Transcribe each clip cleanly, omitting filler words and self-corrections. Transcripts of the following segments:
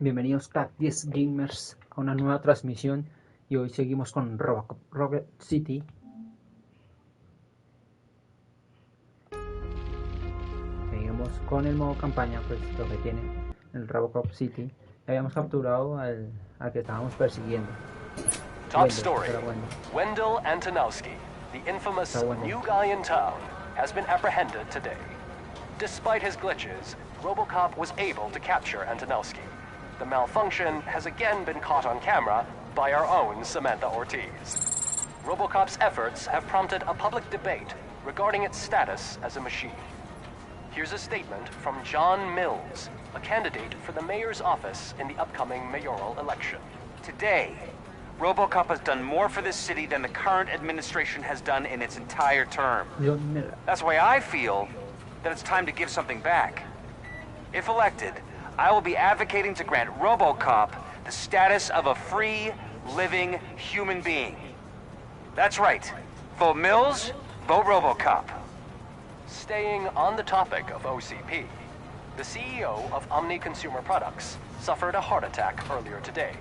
Bienvenidos crack 10 gamers a una nueva transmisión y hoy seguimos con RoboCop Rocket City. Seguimos con el modo campaña, pues lo que tiene el RoboCop City. Habíamos capturado al que estábamos persiguiendo. Top story. Wendell Antonowski, the infamous new guy in town, has been apprehended today. Despite his glitches, RoboCop was able to capture Antonowski. The malfunction has again been caught on camera by our own Samantha Ortiz. RoboCop's efforts have prompted a public debate regarding its status as a machine. Here's a statement from John Mills, a candidate for the mayor's office in the upcoming mayoral election. Today, RoboCop has done more for this city than the current administration has done in its entire term. That's why I feel that it's time to give something back. If elected, I will be advocating to grant RoboCop the status of a free, living human being. That's right. Vote Mills, vote RoboCop. Staying on the topic of OCP, the CEO of Omni Consumer Products suffered a heart attack earlier today.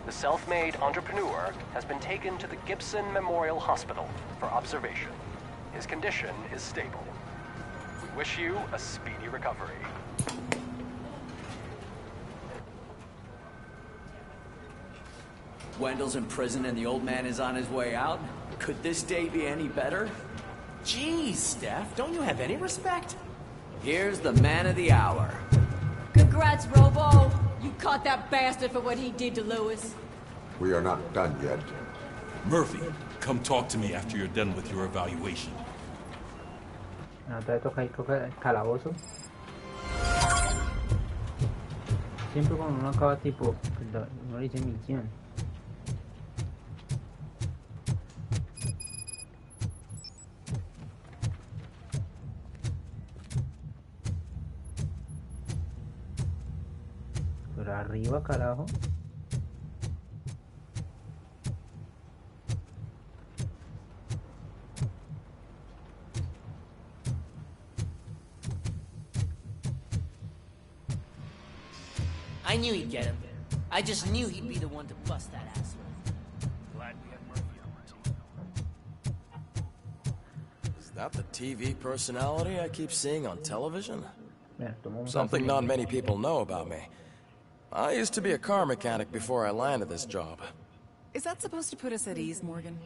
The self-made entrepreneur has been taken to the Gibson Memorial Hospital for observation. His condition is stable. We wish you a speedy recovery. Wendell's in prison and the old man is on his way out? Could this day be any better? Jeez, Steph, don't you have any respect? Here's the man of the hour. Congrats, Robo! You caught that bastard for what he did to Lewis. We are not done yet. Murphy, come talk to me after you're done with your evaluation. Ahora toca ir el calabozo. Siempre cuando uno acaba tipo, no dice misión. Por arriba, carajo. I knew he'd get him. I just knew he'd be the one to bust that asshole. Glad we have Murphy on our team. Is that the TV personality I keep seeing on television? Yeah, something not many people know about me. I used to be a car mechanic before I landed this job. Is that supposed to put us at ease, Morgan?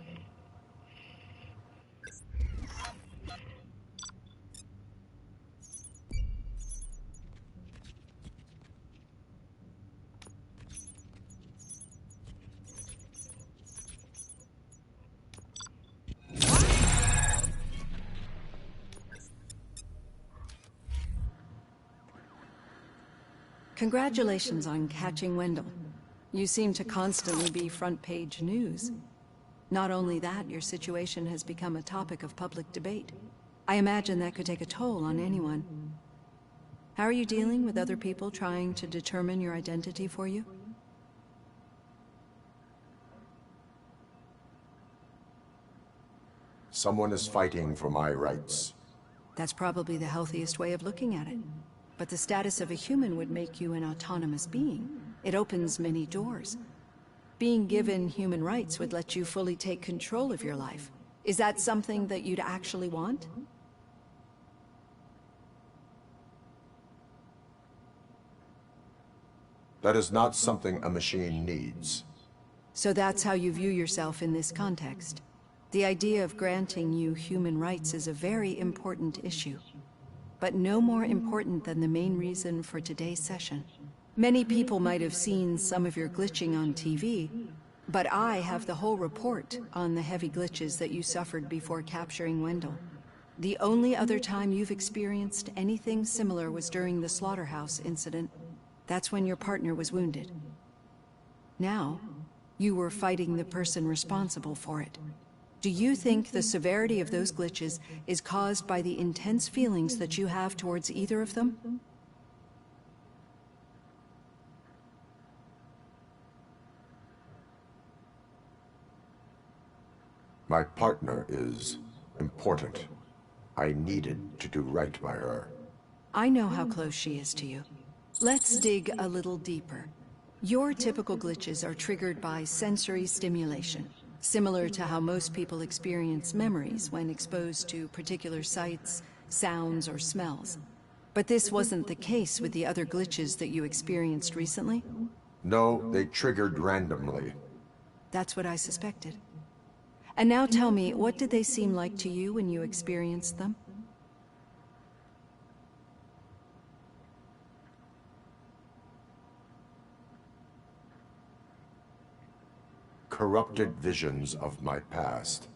Congratulations on catching Wendell. You seem to constantly be front-page news. Not only that, your situation has become a topic of public debate. I imagine that could take a toll on anyone. How are you dealing with other people trying to determine your identity for you? Someone is fighting for my rights. That's probably the healthiest way of looking at it. But the status of a human would make you an autonomous being. It opens many doors. Being given human rights would let you fully take control of your life. Is that something that you'd actually want? That is not something a machine needs. So that's how you view yourself in this context. The idea of granting you human rights is a very important issue. But no more important than the main reason for today's session. Many people might have seen some of your glitching on TV, but I have the whole report on the heavy glitches that you suffered before capturing Wendell. The only other time you've experienced anything similar was during the slaughterhouse incident. That's when your partner was wounded. Now, you were fighting the person responsible for it. Do you think the severity of those glitches is caused by the intense feelings that you have towards either of them? My partner is important. I needed to do right by her. I know how close she is to you. Let's dig a little deeper. Your typical glitches are triggered by sensory stimulation, similar to how most people experience memories when exposed to particular sights, sounds, or smells. But this wasn't the case with the other glitches that you experienced recently? No, they triggered randomly. That's what I suspected. And now tell me, what did they seem like to you when you experienced them? Corrupted visions of my past.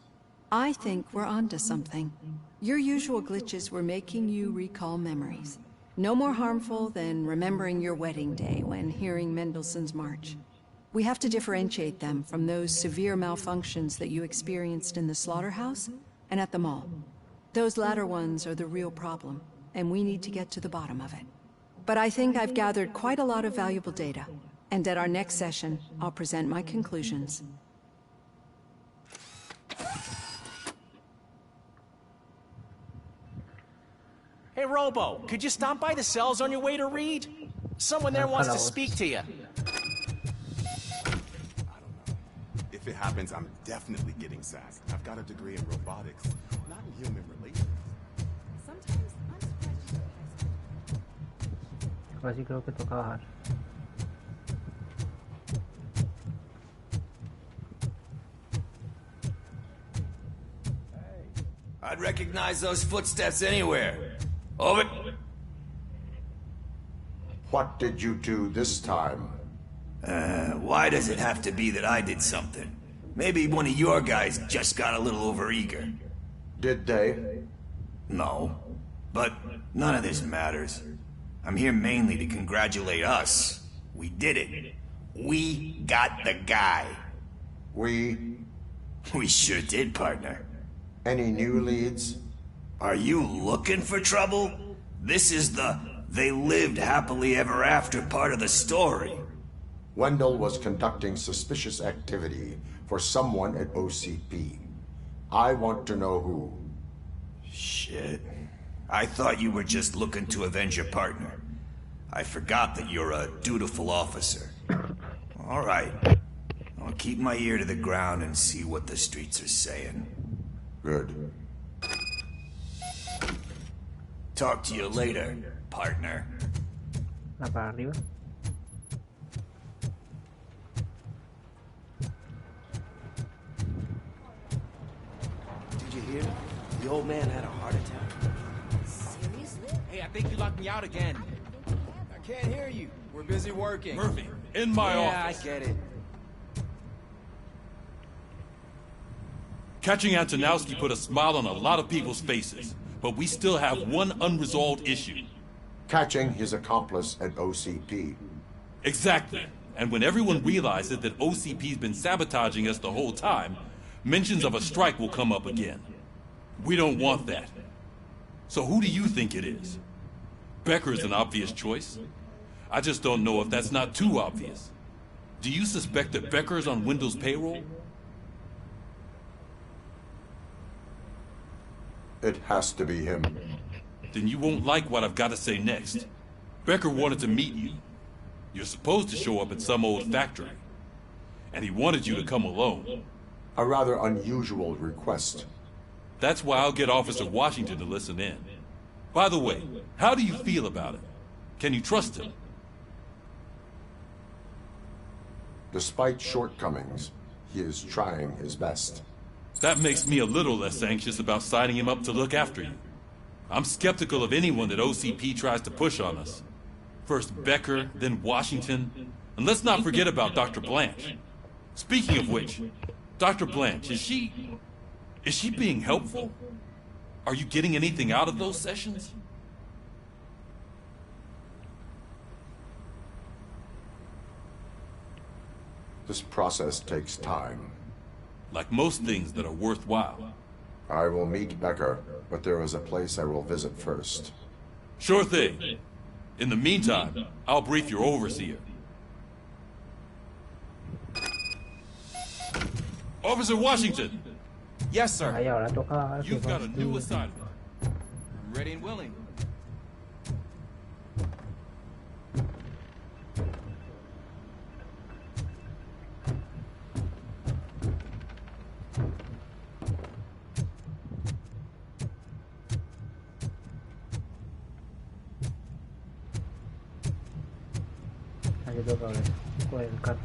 I think we're onto something. Your usual glitches were making you recall memories. No more harmful than remembering your wedding day when hearing Mendelssohn's March. We have to differentiate them from those severe malfunctions that you experienced in the slaughterhouse and at the mall. Those latter ones are the real problem, and we need to get to the bottom of it. But I think I've gathered quite a lot of valuable data, and at our next session, I'll present my conclusions. Hey, Robo, could you stop by the cells on your way to read? Someone there wants to speak to you. I don't know. If it happens, I'm definitely getting sacked. I've got a degree in robotics, not in human relations. Sometimes I'm surprised. Casi creo que toca bajar. I'd recognize those footsteps anywhere. Over. What did you do this time? Why does it have to be that I did something? Maybe one of your guys just got a little overeager. Did they? No. But none of this matters. I'm here mainly to congratulate us. We did it. We got the guy. We sure did, partner. Any new leads? Are you looking for trouble? This is the they lived happily ever after part of the story. Wendell was conducting suspicious activity for someone at OCP. I want to know who. Shit. I thought you were just looking to avenge your partner. I forgot that you're a dutiful officer. All right. I'll keep my ear to the ground and see what the streets are saying. Good. Talk to you later, partner. Va para arriba. Did you hear? The old man had a heart attack. Seriously? Hey, I think you locked me out again. I can't hear you. We're busy working. Murphy, in my office. Yeah, I get it. Catching Antonowski put a smile on a lot of people's faces, but we still have one unresolved issue. Catching his accomplice at OCP. Exactly. And when everyone realizes that OCP's been sabotaging us the whole time, mentions of a strike will come up again. We don't want that. So who do you think it is? Becker's an obvious choice. I just don't know if that's not too obvious. Do you suspect that Becker's on Wendell's payroll? It has to be him. Then you won't like what I've got to say next. Becker wanted to meet you. You're supposed to show up at some old factory. And he wanted you to come alone. A rather unusual request. That's why I'll get Officer Washington to listen in. By the way, how do you feel about it? Can you trust him? Despite shortcomings, he is trying his best. That makes me a little less anxious about signing him up to look after you. I'm skeptical of anyone that OCP tries to push on us. First Becker, then Washington, and let's not forget about Dr. Blanche. Speaking of which, Dr. Blanche, is she being helpful? Are you getting anything out of those sessions? This process takes time. Like most things that are worthwhile. I will meet Becker, but there is a place I will visit first. Sure thing. In the meantime, I'll brief your overseer. Officer Washington! Yes, sir. Ahí ahora toca You've got a new assignment. I'm ready and willing. que toca ver por el carro.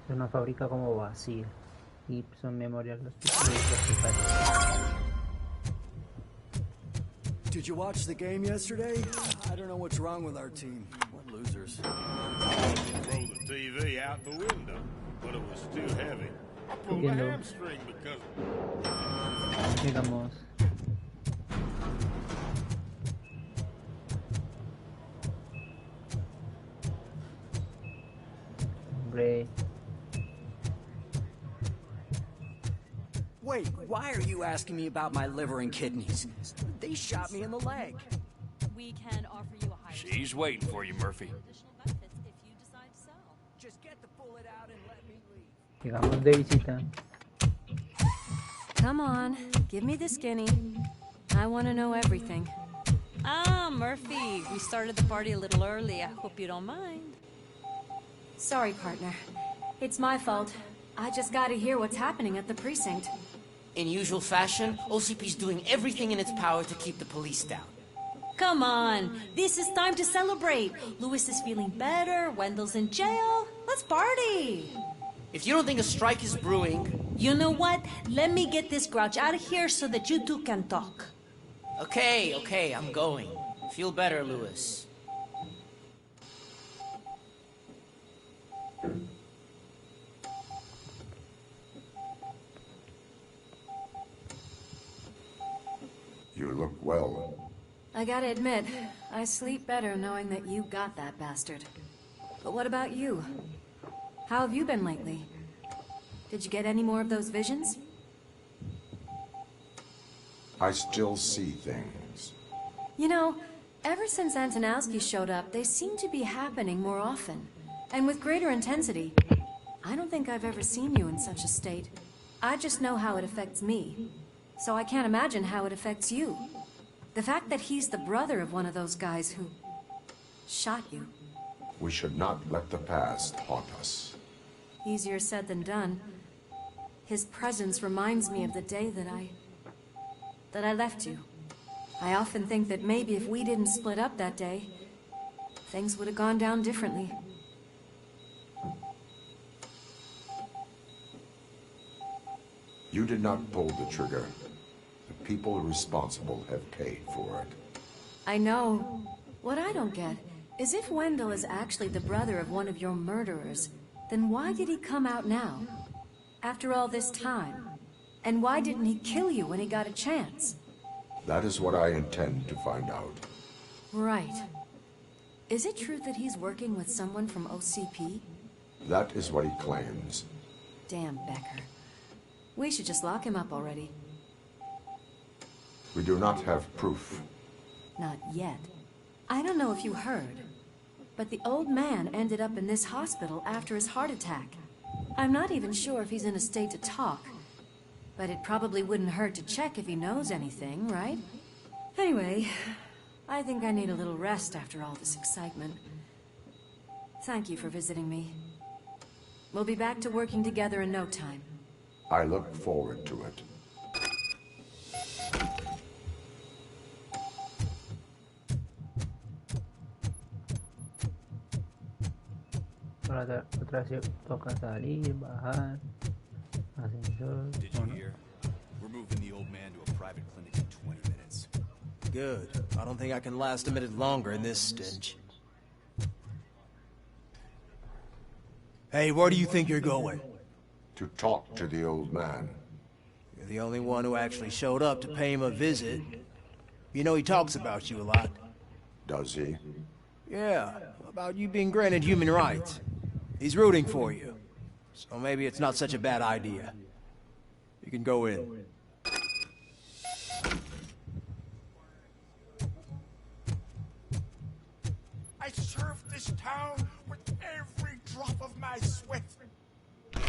Es una fábrica como vacía y son memorias los hospitales. Did you watch the game yesterday? I don't know what's wrong with our team. What losers. Throw the TV out the window, but it was too heavy. I pulled a hamstring because... Digamos. Hombre. Wait, why are you asking me about my liver and kidneys? They shot me in the leg. We can offer you a higher... She's waiting for you, Murphy. Just get the bullet out and let me leave. Llegamos de visita. Come on, give me the skinny. I want to know everything. Ah, Murphy, we started the party a little early. I hope you don't mind. Sorry, partner. It's my fault. I just gotta hear what's happening at the precinct. In usual fashion, OCP's doing everything in its power to keep the police down. Come on, this is time to celebrate. Louis is feeling better, Wendell's in jail. Let's party! If you don't think a strike is brewing... You know what? Let me get this grouch out of here so that you two can talk. Okay, I'm going. Feel better, Louis. You look well. I gotta admit, I sleep better knowing that you got that bastard. But what about you? How have you been lately? Did you get any more of those visions? I still see things. You know, ever since Antonowski showed up, they seem to be happening more often. And with greater intensity. I don't think I've ever seen you in such a state. I just know how it affects me. So I can't imagine how it affects you. The fact that he's the brother of one of those guys who... shot you. We should not let the past haunt us. Easier said than done. His presence reminds me of the day that I left you. I often think that maybe if we didn't split up that day, things would have gone down differently. You did not pull the trigger. The people responsible have paid for it. I know. What I don't get is if Wendell is actually the brother of one of your murderers, then why did he come out now? After all this time? And why didn't he kill you when he got a chance? That is what I intend to find out. Right. Is it true that he's working with someone from OCP? That is what he claims. Damn Becker. We should just lock him up already. We do not have proof. Not yet. I don't know if you heard, but the old man ended up in this hospital after his heart attack. I'm not even sure if he's in a state to talk, but it probably wouldn't hurt to check if he knows anything, right? Anyway, I think I need a little rest after all this excitement. Thank you for visiting me. We'll be back to working together in no time. I look forward to it. Otra vez toca salir, bajar, ascensor. Did you hear? We're moving the old man to a private clinic in 20 minutes. Good. I don't think I can last a minute longer in this stench. Hey, where do you think you're going? To talk to the old man. You're the only one who actually showed up to pay him a visit. You know he talks about you a lot. Does he? Yeah, about you being granted human rights. He's rooting for you. So maybe it's not such a bad idea. You can go in. I served this town with every drop of my sweat. I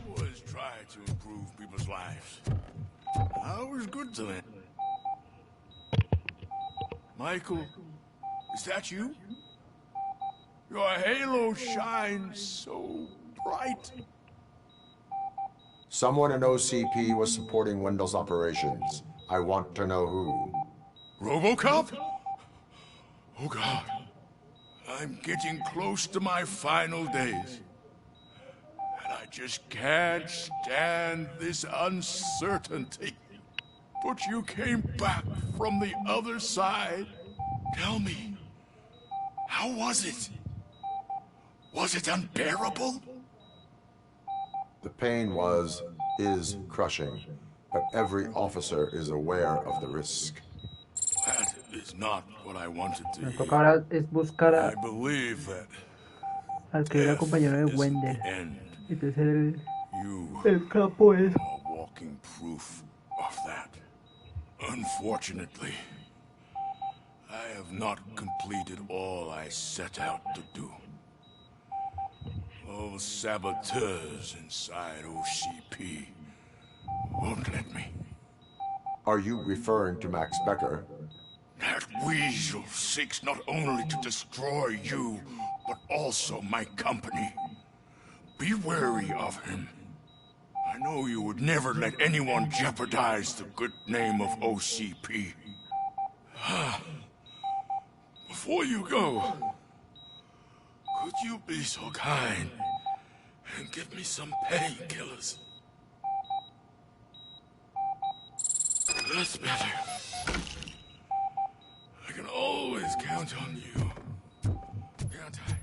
always try to improve people's lives. I was good to him. Michael, is that you? Your halo shines so bright. Someone in OCP was supporting Wendell's operations. I want to know who. RoboCop? Oh God. I'm getting close to my final days. And I just can't stand this uncertainty. But you came back from the other side. Tell me, how was it? Was it unbearable? The pain is crushing, but every officer is aware of the risk. That is not what I wanted to hear. Ahora es buscar I believe that al que era compañero de Wendell. Este es el capo es. Walking proof of that. Unfortunately, I have not completed all I set out to do. Those saboteurs inside OCP won't let me. Are you referring to Max Becker? That weasel seeks not only to destroy you, but also my company. Be wary of him. I know you would never let anyone jeopardize the good name of OCP. Before you go, could you be so kind and give me some painkillers? That's better. I can always count on you. Can't I?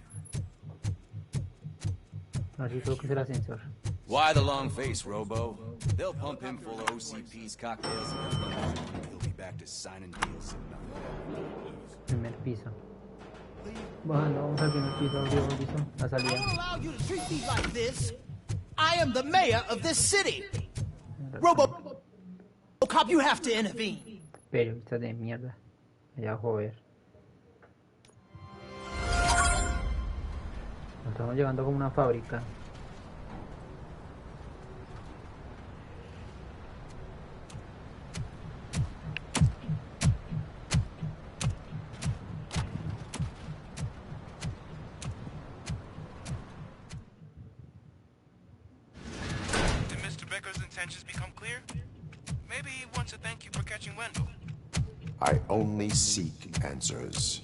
Así creo que es el ascensor. Why the long face, Robo? They'll pump him full of OCP's cocktails and he'll be back to signing deals. Primer piso. Bajando, vamos al primer piso, abrimos el piso, la salida. I don't allow you to treat me like this. I am the mayor of this city. RoboCop, you have to intervene. Periodistas de mierda. Ya joder. Nos estamos llegando como una fábrica. Maybe he wants to thank you for catching Wendell. I only seek answers.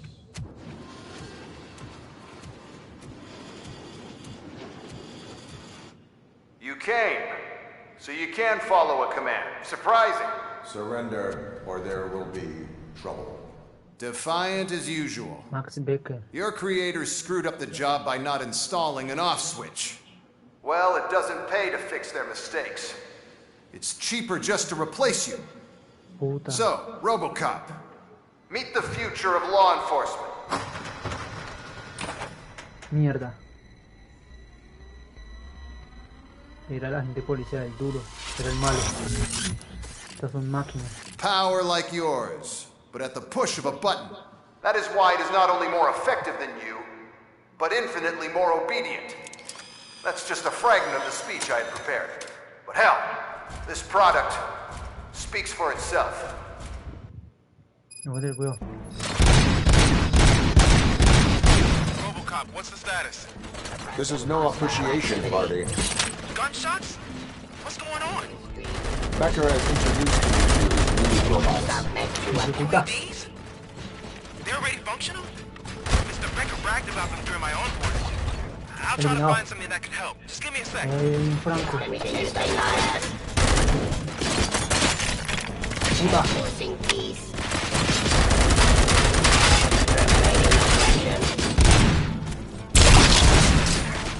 You came, so you can follow a command. Surprising. Surrender, or there will be trouble. Defiant as usual. Max Becker. Your creators screwed up the job by not installing an off switch. Well, it doesn't pay to fix their mistakes. It's cheaper just to replace you. Puta. So, RoboCop, meet the future of law enforcement. Mierda. Era el agente policial, el duro, era el malo. Estas son máquinas. Power like yours, but at the push of a button. That is why it is not only more effective than you, but infinitely more obedient. That's just a fragment of the speech I had prepared. But hell, this product speaks for itself. No voy a tener cuidado. RoboCop, what's the status? This is no appreciation party. Gunshots? What's going on? Becker has introduced me to robots. LEDs? They're already functional? Mr. Becker bragged about them during my onboarding. I'll try to find something that could help. Just give me a sec.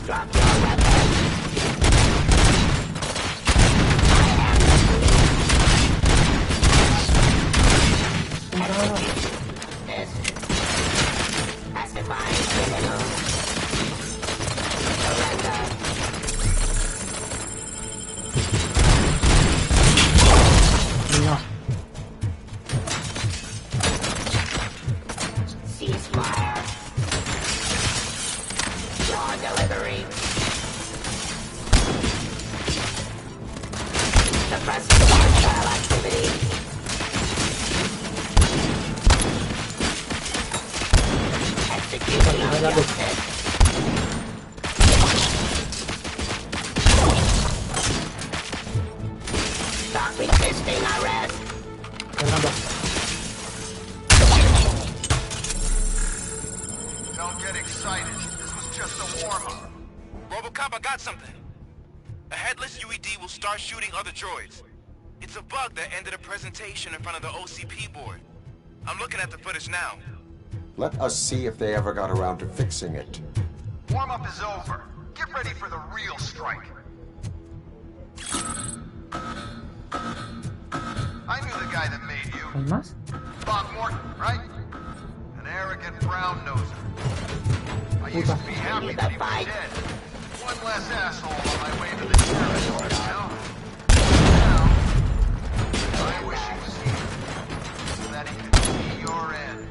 Drop your weapon. Ceasefire. Your delivery. just a warm-up. RoboCop, I got something. A headless UED will start shooting other droids. It's a bug that ended a presentation in front of the OCP board. I'm looking at the footage now. Let us see if they ever got around to fixing it. Warm-up is over. Get ready for the real strike. I knew the guy that made you. ¿Hay más? Bob Morton, right? An arrogant brown-noser. I used to be happy that he was dead. One less asshole on my way to the territory, you know? Now, I wish he was here, so that he could see your end.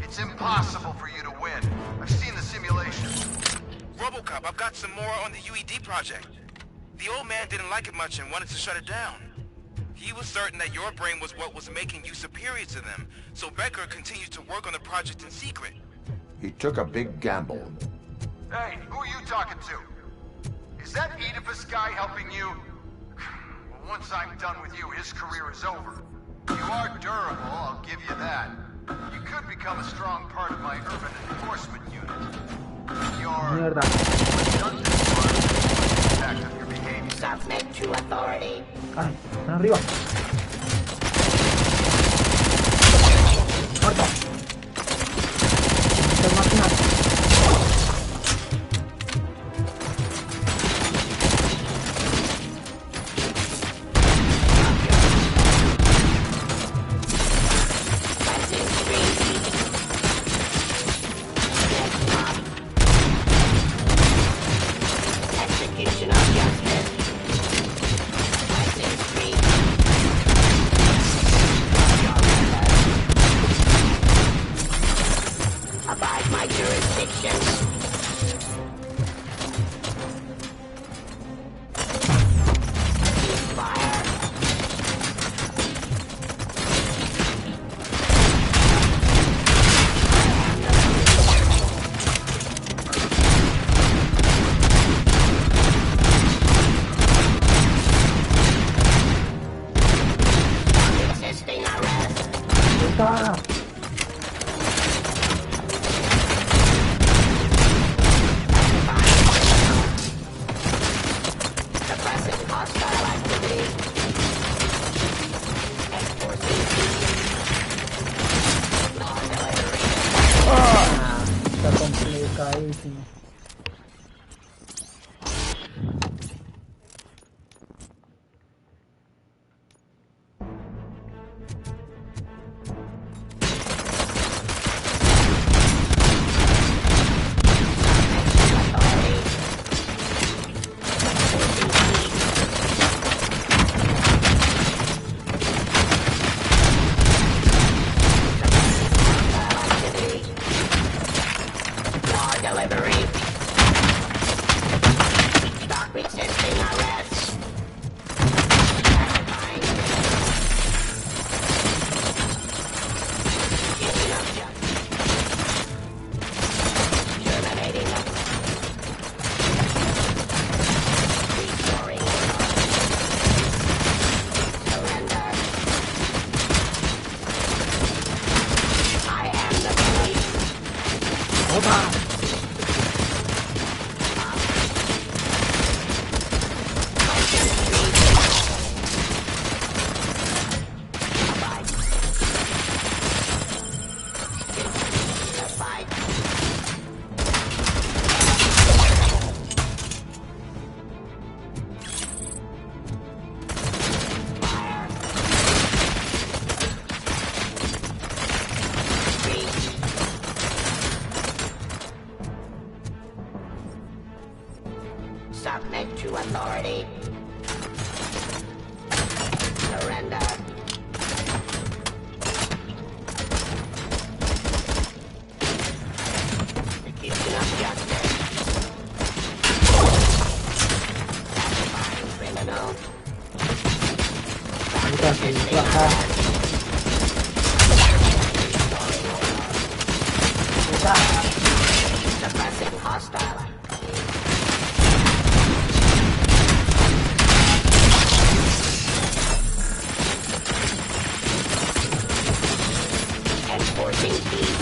It's impossible for you to win. I've seen the simulation. RoboCop, I've got some more on the UED project. The old man didn't like it much and wanted to shut it down. He was certain that your brain was what was making you superior to them, so Becker continued to work on the project in secret. He took a big gamble. Hey, who are you talking to? Is that Oedipus guy helping you? Well, once I'm done with you, his career is over. You are durable, I'll give you that. You could become a strong part of my urban enforcement unit. You're redundant part of the impact of your behavior. Submit to authority. Ay, están arriba. Muerto. Estas máquinas. Submit to authority. Surrender. Execution of justice. Satisfying criminals. Suppressing hostile. Enforcing peace.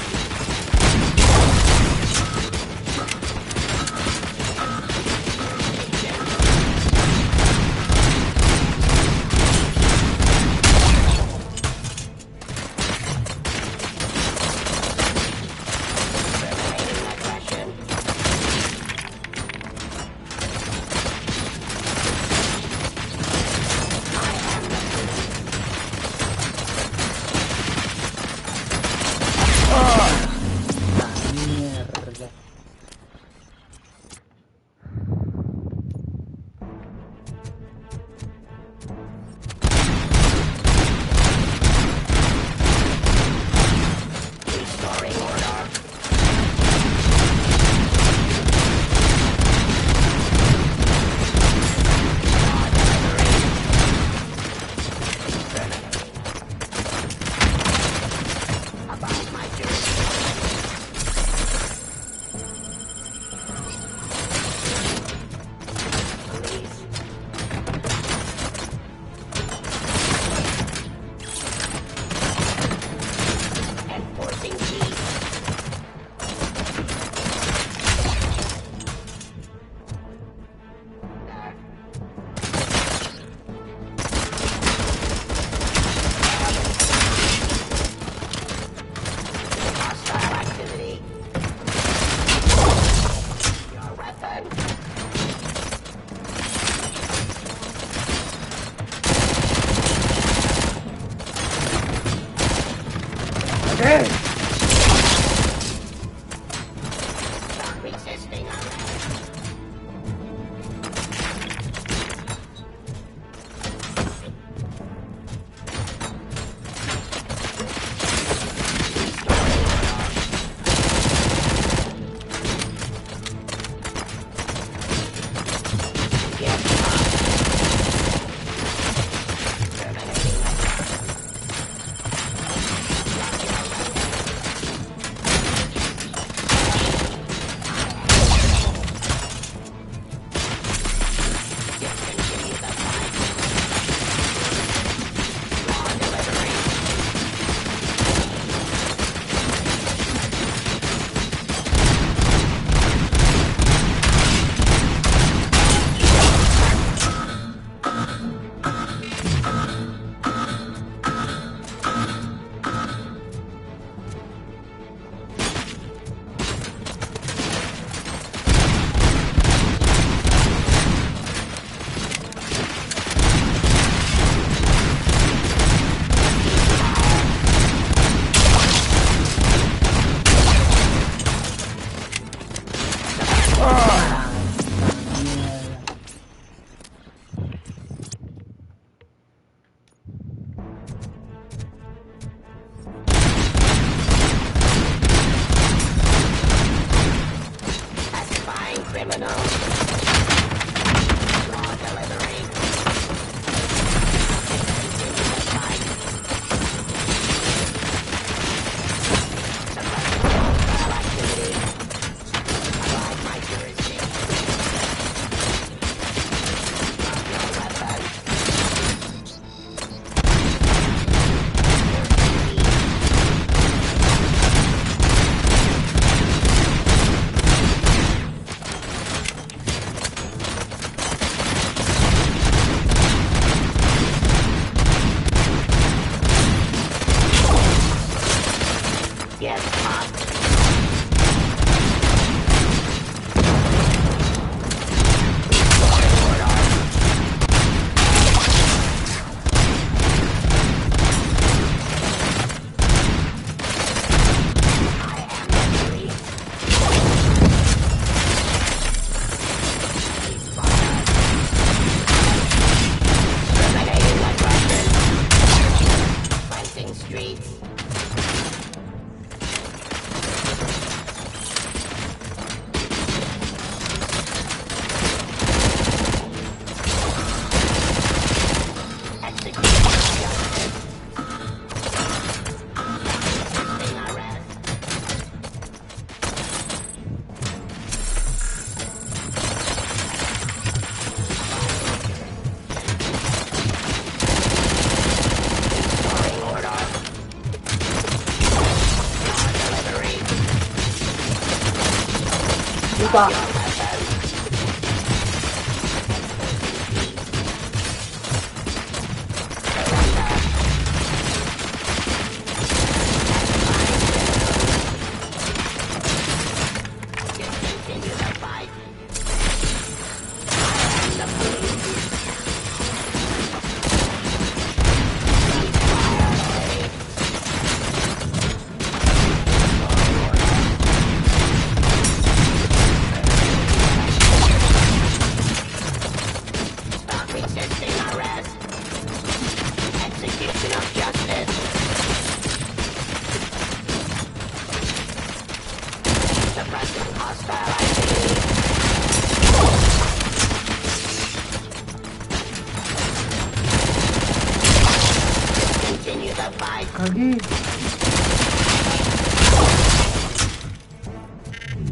puta!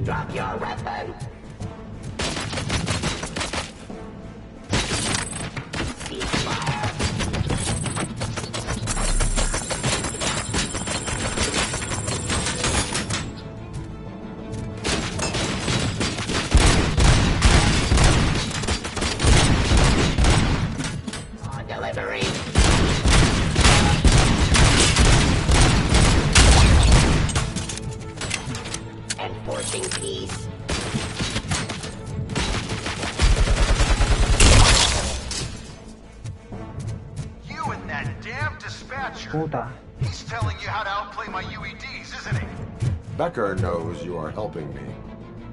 Drop your weapon. Ceasefire. On delivery. Enforcing peace. You and that damn dispatcher. Puta. He's telling you how to outplay my UEDs, isn't he? Becker knows you are helping me.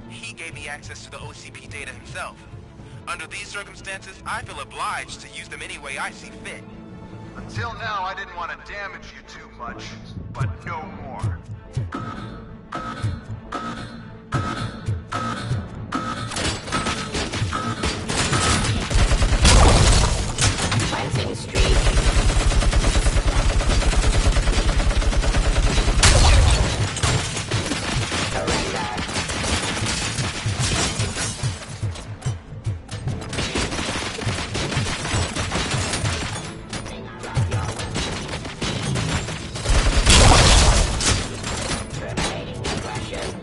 He gave me access to the OCP data himself. Under these circumstances, I feel obliged to use them any way I see fit. Until now, I didn't want to damage you too much, but no more. Cleansing street. Surrender. Terminating aggression.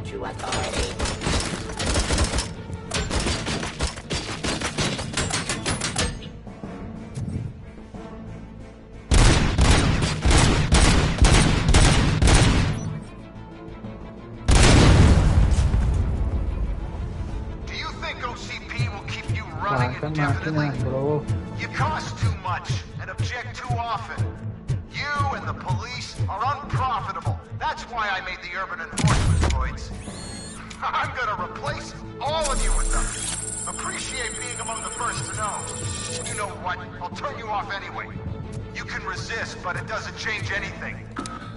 To authority. Do you think OCP will keep you running indefinitely? You cost too much, and a object too often. You and the police are unprofitable. That's why I made the urban enforcement droids. I'm gonna replace all of you with them. Appreciate being among the first to know. You know what? I'll turn you off anyway. You can resist, but it doesn't change anything.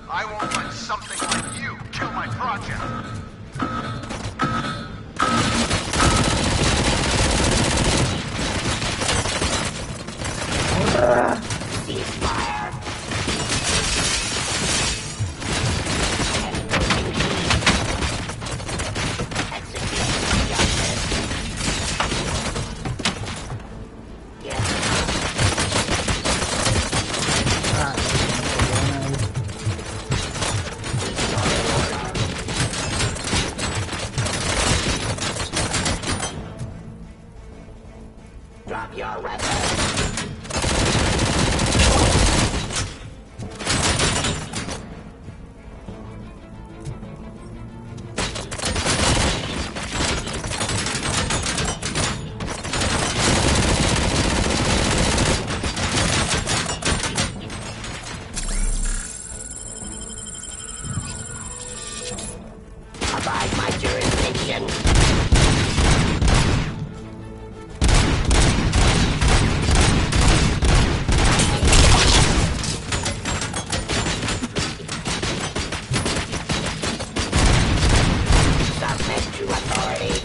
I won't let something like you kill my project. Ceasefire. Drop your weapon. Abide my jurisdiction. Submit to authority.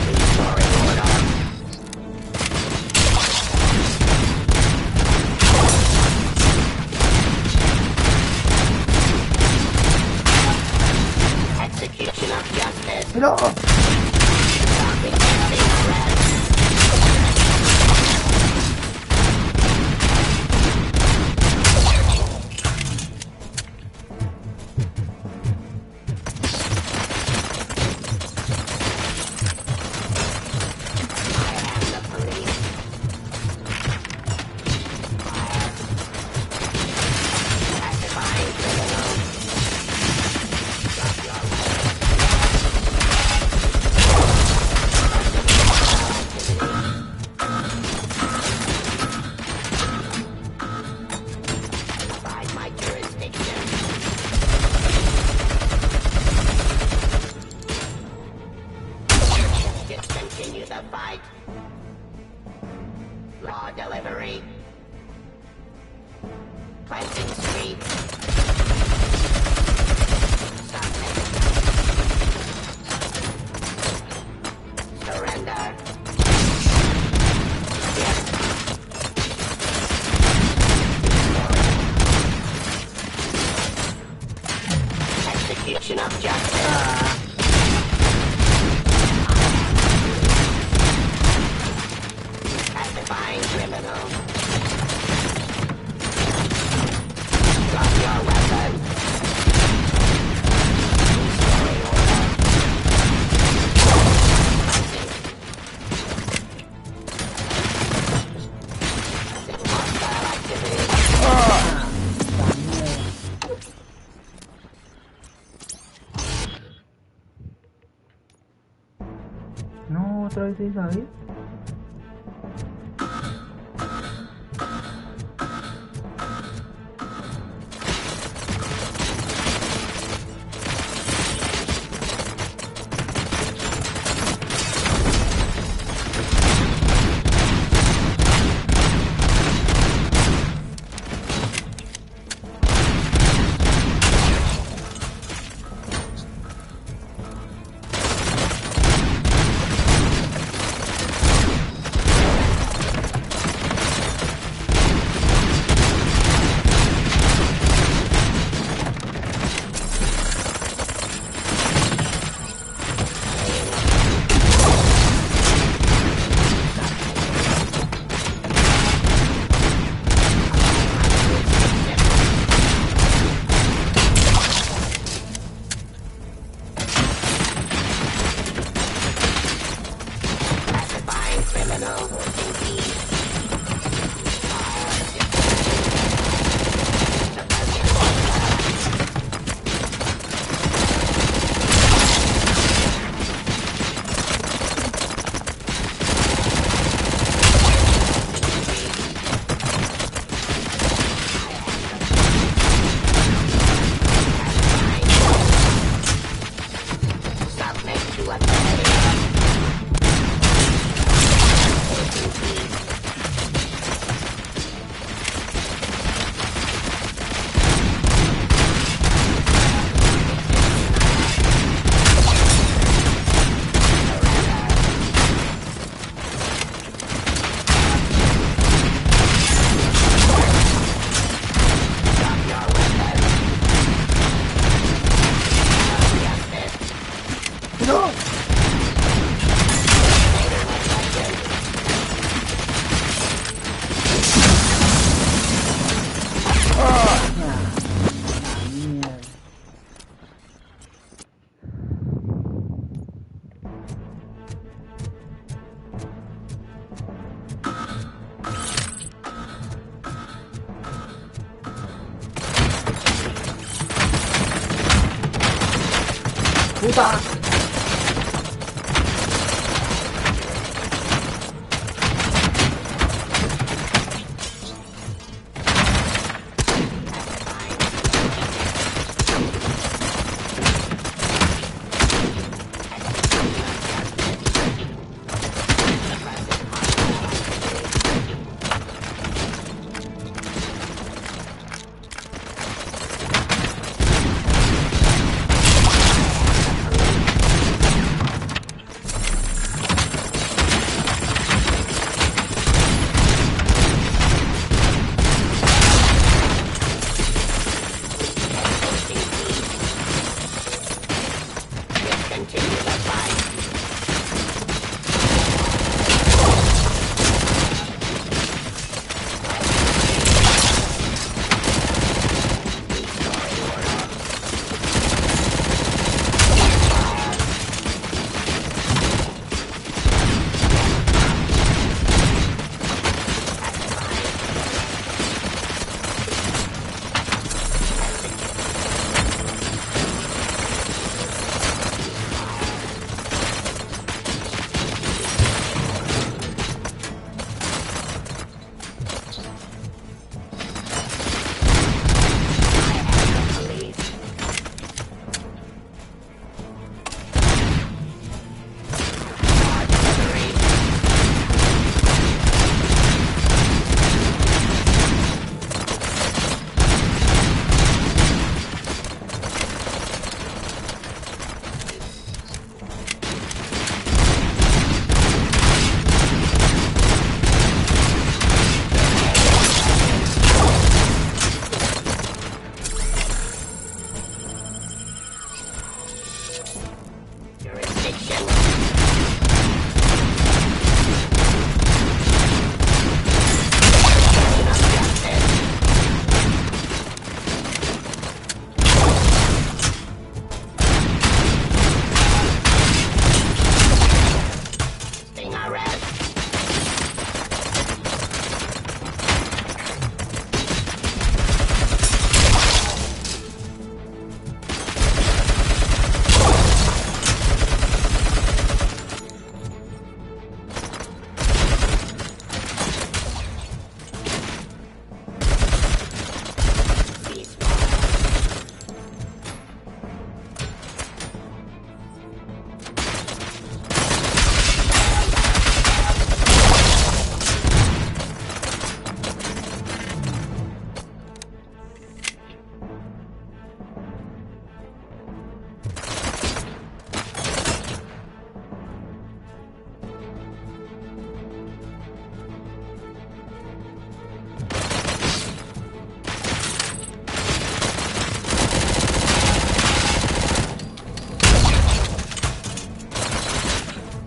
Restoring order. Execution of justice. No. Stopping ending arrest. I am the police. Pacifying criminals. Drop your Abide my jurisdiction. Discontinue the fight. Law delivery. Planting streets. Submit. Surrender. Yes. Execution of justice. Pacifying criminals. Drop your weapon. Restoring order. Hostile activity. No, otra vez esa, ¿eh? ¡Puta!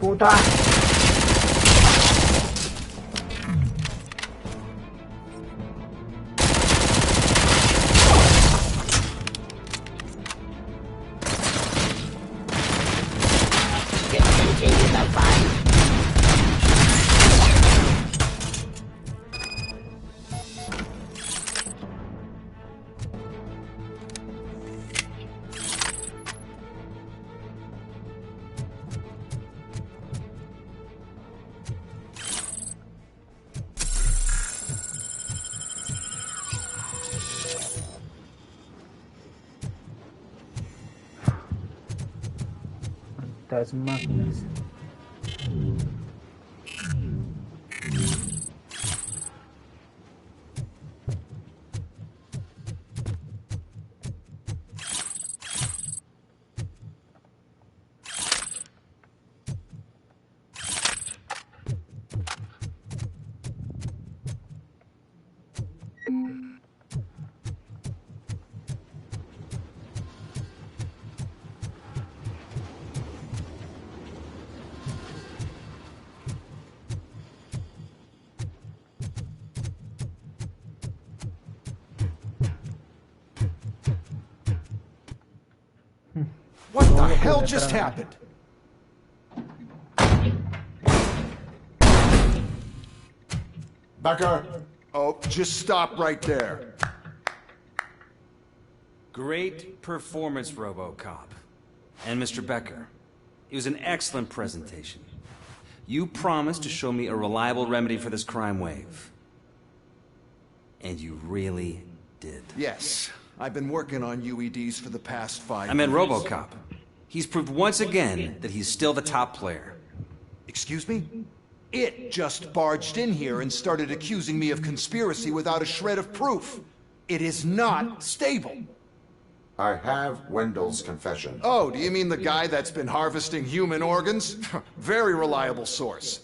puta. Estas máquinas. What the hell just happened? Becker! Oh, just stop right there. Great performance, RoboCop. And Mr. Becker, it was an excellent presentation. You promised to show me a reliable remedy for this crime wave. And you really did. Yes, I've been working on UEDs for the past 5 years. I meant RoboCop. He's proved once again that he's still the top player. Excuse me? It just barged in here and started accusing me of conspiracy without a shred of proof. It is not stable. I have Wendell's confession. Oh, do you mean the guy that's been harvesting human organs? Very reliable source.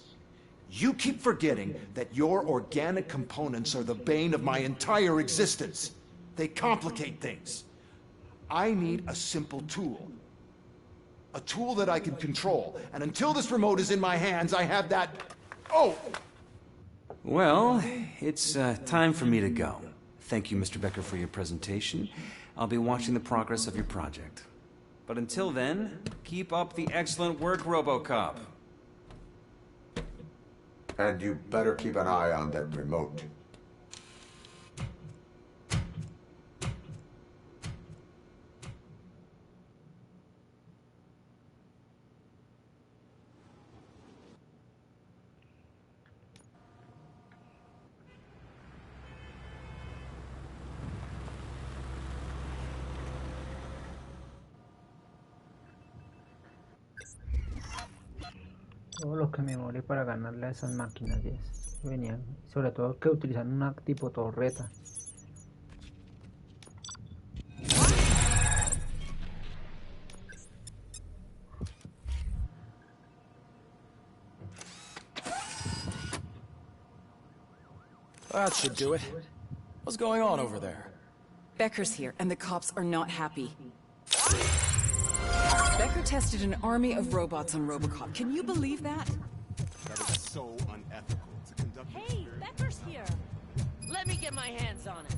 You keep forgetting that your organic components are the bane of my entire existence. They complicate things. I need a simple tool. A tool that I can control. And until this remote is in my hands, I have that... Oh! Well, it's time for me to go. Thank you, Mr. Becker, for your presentation. I'll be watching the progress of your project. But until then, keep up the excellent work, RoboCop. And you better keep an eye on that remote. Todo lo que me morí para ganarle a esas máquinas, venían, sobre todo que utilizan una tipo torreta. That should do it. What's going on over there? Becker's here, and the cops are not happy. Becker tested an army of robots on RoboCop. Can you believe that? That is so unethical to conduct... Hey, Becker's here. Let me get my hands on it.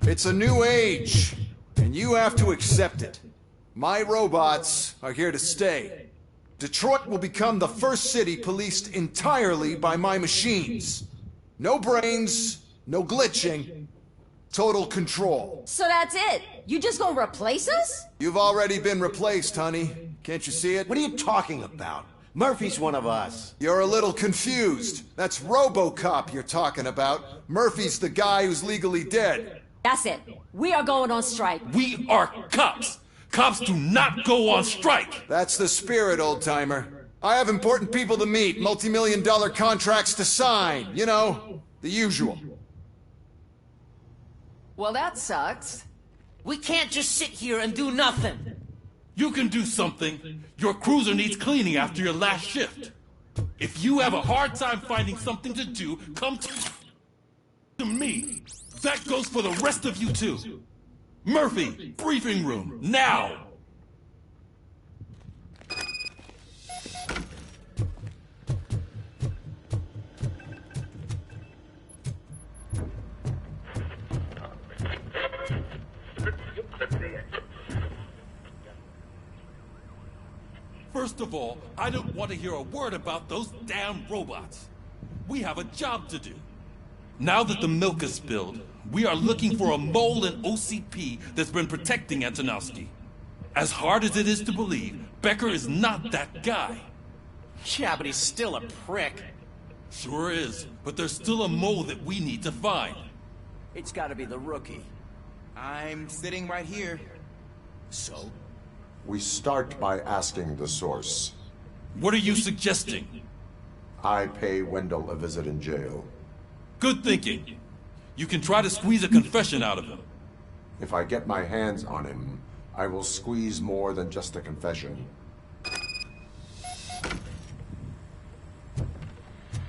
It's a new age, and you have to accept it. My robots are here to stay. Detroit will become the first city policed entirely by my machines. No brains, no glitching, total control. So that's it? You just gonna replace us? You've already been replaced, honey. Can't you see it? What are you talking about? Murphy's one of us. You're a little confused. That's RoboCop you're talking about. Murphy's the guy who's legally dead. That's it. We are going on strike. We are cops. Cops do not go on strike. That's the spirit, old-timer. I have important people to meet, multi-million-dollar contracts to sign. You know, the usual. Well, that sucks. We can't just sit here and do nothing. You can do something. Your cruiser needs cleaning after your last shift. If you have a hard time finding something to do, come to me. That goes for the rest of you too. Murphy, briefing room, now! First of all, I don't want to hear a word about those damn robots. We have a job to do. Now that the milk is spilled, we are looking for a mole in OCP that's been protecting Antonowski. As hard as it is to believe, Becker is not that guy. Yeah, but he's still a prick. Sure is, but there's still a mole that we need to find. It's gotta be the rookie. I'm sitting right here. So? We start by asking the source. What are you suggesting? I pay Wendell a visit in jail. Good thinking. You can try to squeeze a confession out of him. If I get my hands on him, I will squeeze more than just a confession.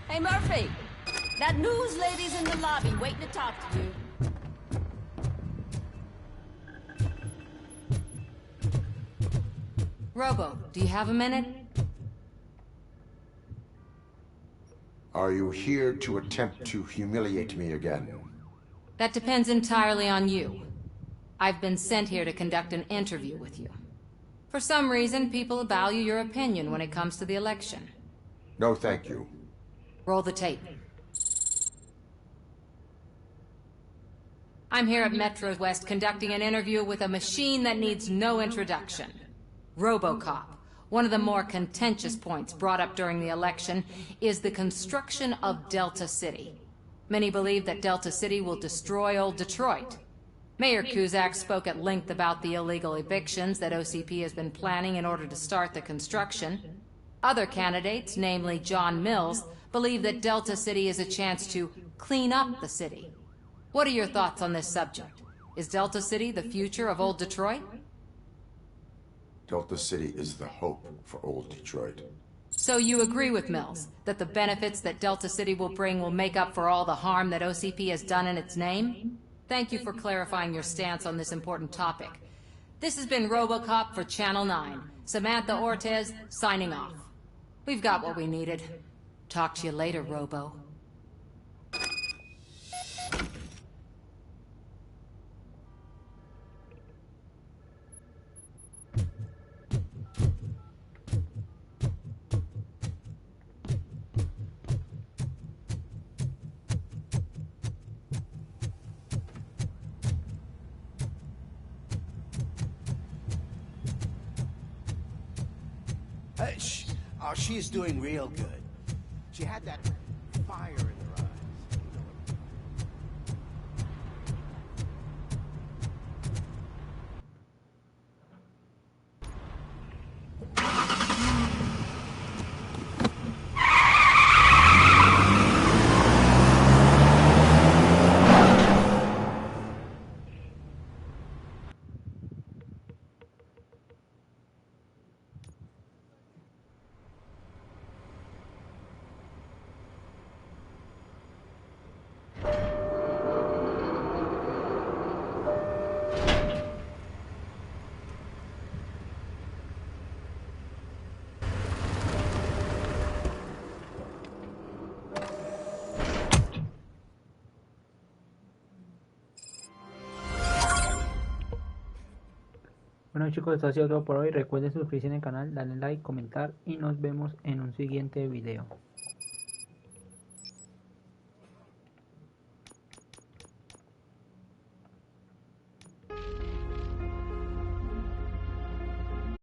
Hey, Murphy. That news lady's in the lobby waiting to talk to you. Robo, do you have a minute? Are you here to attempt to humiliate me again? That depends entirely on you. I've been sent here to conduct an interview with you. For some reason, people value your opinion when it comes to the election. No, thank you. Roll the tape. I'm here at Metro West conducting an interview with a machine that needs no introduction. RoboCop. One of the more contentious points brought up during the election is the construction of Delta City. Many believe that Delta City will destroy old Detroit. Mayor Cusack spoke at length about the illegal evictions that OCP has been planning in order to start the construction. Other candidates, namely John Mills, believe that Delta City is a chance to clean up the city. What are your thoughts on this subject? Is Delta City the future of old Detroit? Delta City is the hope for old Detroit. So you agree with Mills, that the benefits that Delta City will bring will make up for all the harm that OCP has done in its name? Thank you for clarifying your stance on this important topic. This has been RoboCop for Channel 9. Samantha Ortez, signing off. We've got what we needed. Talk to you later, Robo. Oh, she is doing real good. She had that fire in her eyes. Bueno chicos, esto ha sido todo por hoy. Recuerden suscribirse en el canal, darle like, comentar y nos vemos en un siguiente video.